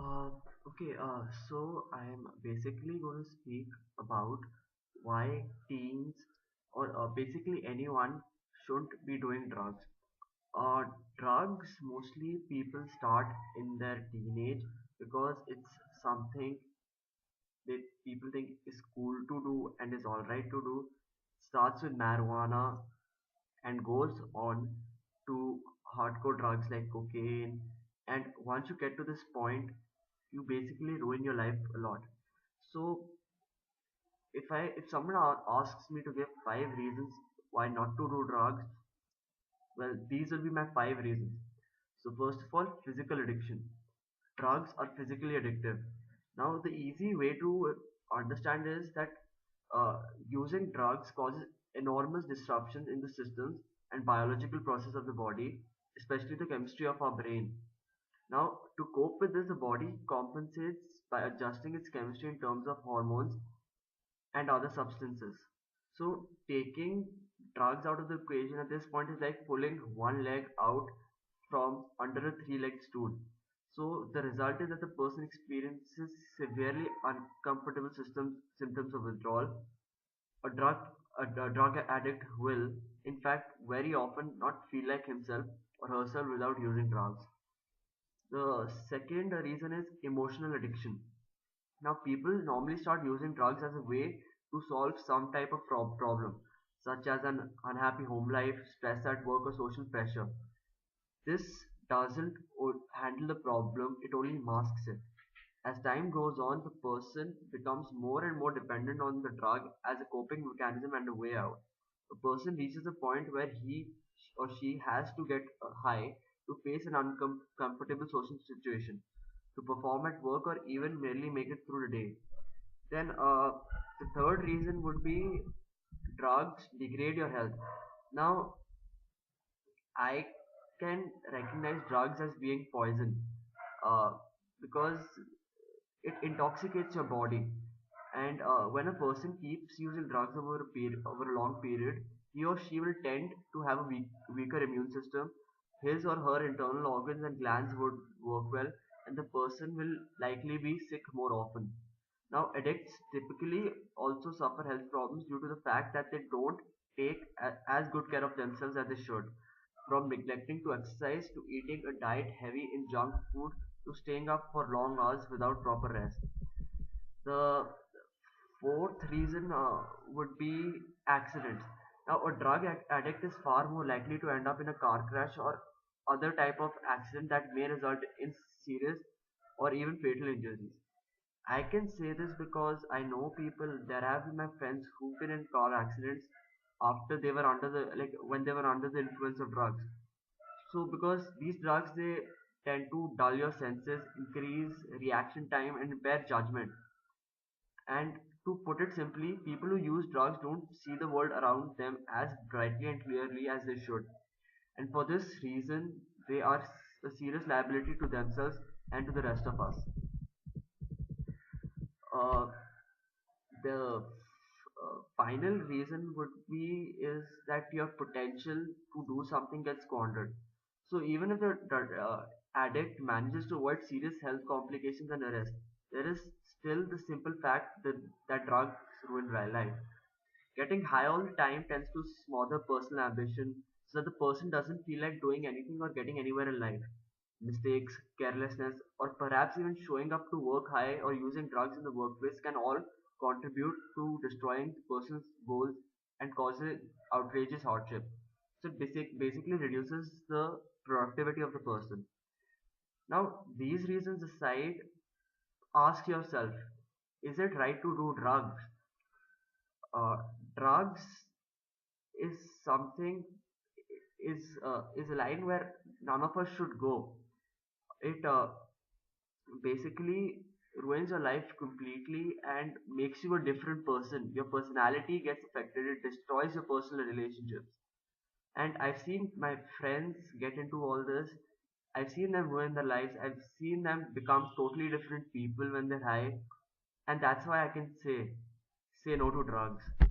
Uh, so I'm basically going to speak about why teens or basically anyone shouldn't be doing drugs. Uh, Drugs mostly people start in their teenage because it's something that people think is cool to do and is alright to do. Starts with marijuana and goes on to hardcore drugs like cocaine. And once you get to this point, you basically ruin your life a lot. So if someone asks me to give 5 reasons why not to do drugs, well, these will be my 5 reasons. So first of all, physical addiction. Drugs are physically addictive. Now the easy way to understand is that uh, using drugs causes enormous disruptions in the systems and biological process of the body, especially the chemistry of our brain. Now, to cope with this, the body compensates by adjusting its chemistry in terms of hormones and other substances. So, taking drugs out of the equation at this point is like pulling one leg out from under a three-legged stool. So, the result is that the person experiences severely uncomfortable symptoms of withdrawal. A drug, a drug addict will, in fact, very often not feel like himself or herself without using drugs. The second reason is emotional addiction. Now, people normally start using drugs as a way to solve some type of problem, such as an unhappy home life, stress at work, or social pressure. This doesn't handle the problem, it only masks it. As time goes on, the person becomes more and more dependent on the drug as a coping mechanism and a way out. A person reaches a point where he or she has to get high to face an uncomfortable social situation, to perform at work, or even merely make it through the day. Then the third reason would be drugs degrade your health. Now, I can recognize drugs as being poison uh, because it intoxicates your body. And when a person keeps using drugs over a long period, he or she will tend to have a weaker immune system. His or her internal organs and glands would work well, and the person will likely be sick more often. Now, addicts typically also suffer health problems due to the fact that they don't take as good care of themselves as they should. From neglecting to exercise to eating a diet heavy in junk food to staying up for long hours without proper rest. The fourth reason would be accidents. Now, a drug addict is far more likely to end up in a car crash or other type of accident that may result in serious or even fatal injuries. I can say this because I know people. There have been my friends who've been in car accidents after they were under the like when they were under the influence of drugs. So because these drugs they tend to dull your senses, increase reaction time, and impair judgment. And to put it simply, people who use drugs don't see the world around them as brightly and clearly as they should. And for this reason, they are a serious liability to themselves and to the rest of us. Uh, the final reason would be is that your potential to do something gets squandered. So even if the addict manages to avoid serious health complications and arrest, there is still the simple fact that drugs ruin life. Getting high all the time tends to smother personal ambition so that the person doesn't feel like doing anything or getting anywhere in life. Mistakes, carelessness, or perhaps even showing up to work high or using drugs in the workplace can all contribute to destroying the person's goals and causing outrageous hardship. So it basically reduces the productivity of the person. Now, these reasons aside, ask yourself, is it right to do drugs? Uh, Drugs is something is a line where none of us should go. It basically ruins your life completely and makes you a different person. Your personality gets affected. It destroys your personal relationships. And I've seen my friends get into all this. I've seen them ruin their lives. I've seen them become totally different people when they're high. And that's why I can say no to drugs.